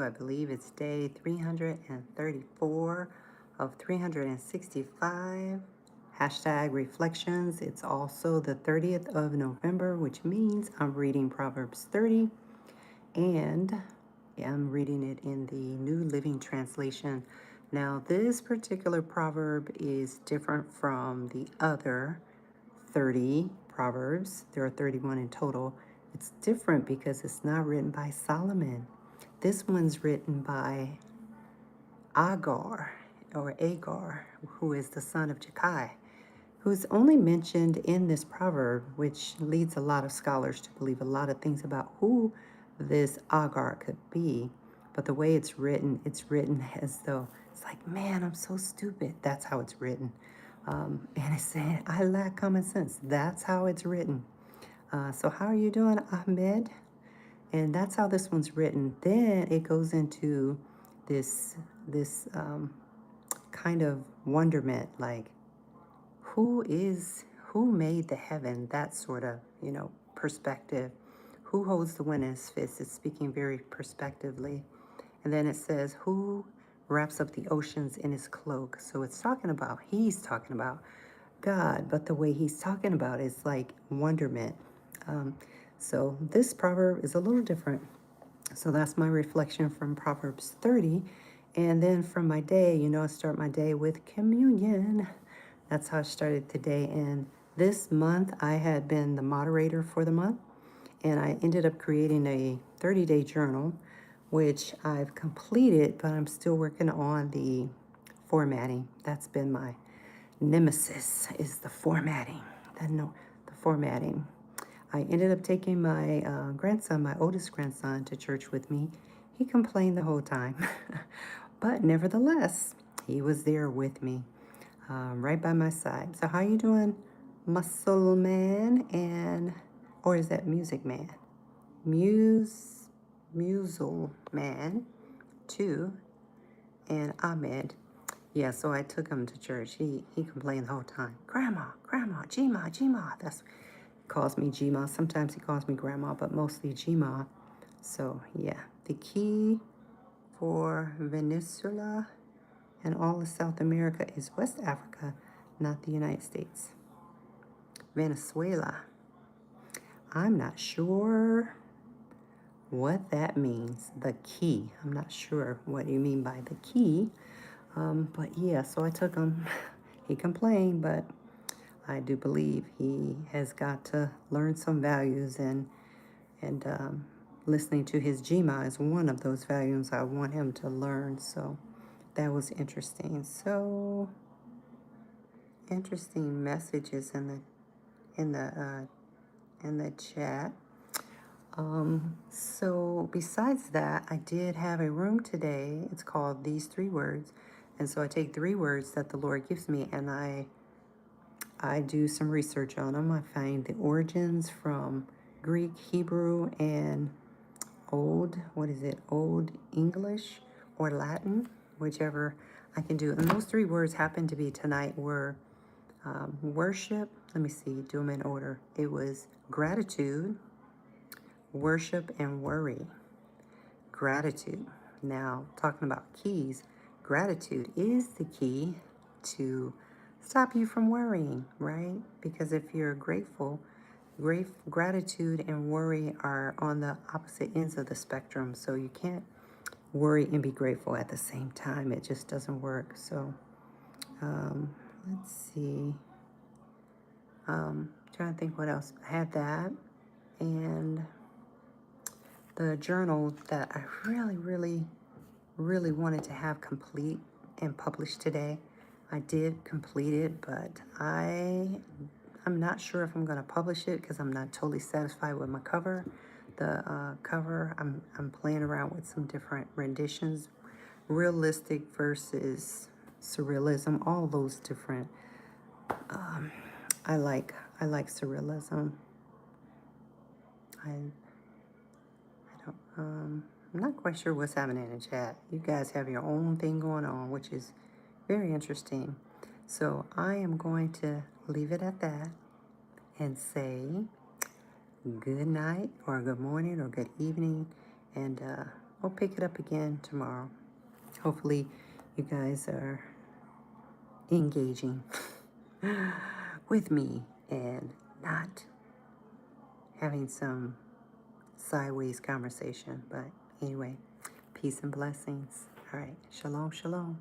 I believe it's day 334 of 365. Hashtag reflections. It's also the 30th of November, which means I'm reading Proverbs 30, and I'm reading it in the New Living Translation. Now, this particular proverb is different from the other 30 Proverbs. There are 31 in total. It's different because it's not written by Solomon. This one's written by Agar, who is the son of Jekai, who's only mentioned in this proverb, which leads a lot of scholars to believe a lot of things about who this Agar could be. But the way it's written as though it's like, man, I'm so stupid. That's how it's written. And it's saying, I lack common sense. That's how it's written. So how are you doing, Ahmed? And that's how this one's written. Then it goes into this kind of wonderment, like who made the heaven? That sort of perspective. Who holds the wind in his fist? It's speaking very perspectively. And then it says, who wraps up the oceans in his cloak? So he's talking about God, but the way he's talking about is like wonderment. So this proverb is a little different. So that's my reflection from Proverbs 30. And then from my day, I start my day with communion. That's how I started today. And this month, I had been the moderator for the month. And I ended up creating a 30-day journal, which I've completed, but I'm still working on the formatting. That's been my nemesis, is the formatting. The formatting. I ended up taking my grandson, my oldest grandson, to church with me. He complained the whole time, but nevertheless, he was there with me, right by my side. So how you doing, Muscle Man, or is that Music Man? Musel Man, too, and Ahmed. Yeah, so I took him to church. He complained the whole time. Grandma, Gma, Gma. That's calls me Gma. Sometimes he calls me Grandma, but mostly Gma. So yeah, the key for Venezuela and all of South America is West Africa, not the United States. Venezuela. I'm not sure what that means. The key. I'm not sure what you mean by the key. But yeah, so I took him. He complained, but I do believe he has got to learn some values, and listening to his Gma is one of those values I want him to learn. So that was interesting. So interesting messages in the chat. So besides that, I did have a room today. It's called These Three Words. And so I take 3 words that the Lord gives me, and I do some research on them. I find the origins from Greek, Hebrew, and Old English or Latin, whichever I can do. And those 3 words happen to be tonight were worship. Let me see, do them in order. It was gratitude, worship, and worry. Gratitude. Now, talking about keys, gratitude is the key to stop you from worrying, right? Because if you're grateful, gratitude and worry are on the opposite ends of the spectrum. So you can't worry and be grateful at the same time. It just doesn't work. So let's see. Trying to think what else. I had that. And the journal that I really wanted to have complete and published today. I did complete it, but I'm not sure if I'm going to publish it because I'm not totally satisfied with my cover. The cover, I'm playing around with some different renditions, realistic versus surrealism, all those different. I like surrealism. I'm not quite sure what's happening in the chat. You guys have your own thing going on, which is very interesting. So I am going to leave it at that and say good night or good morning or good evening. And We'll pick it up again tomorrow. Hopefully, you guys are engaging with me and not having some sideways conversation. But anyway, peace and blessings. All right. Shalom, shalom.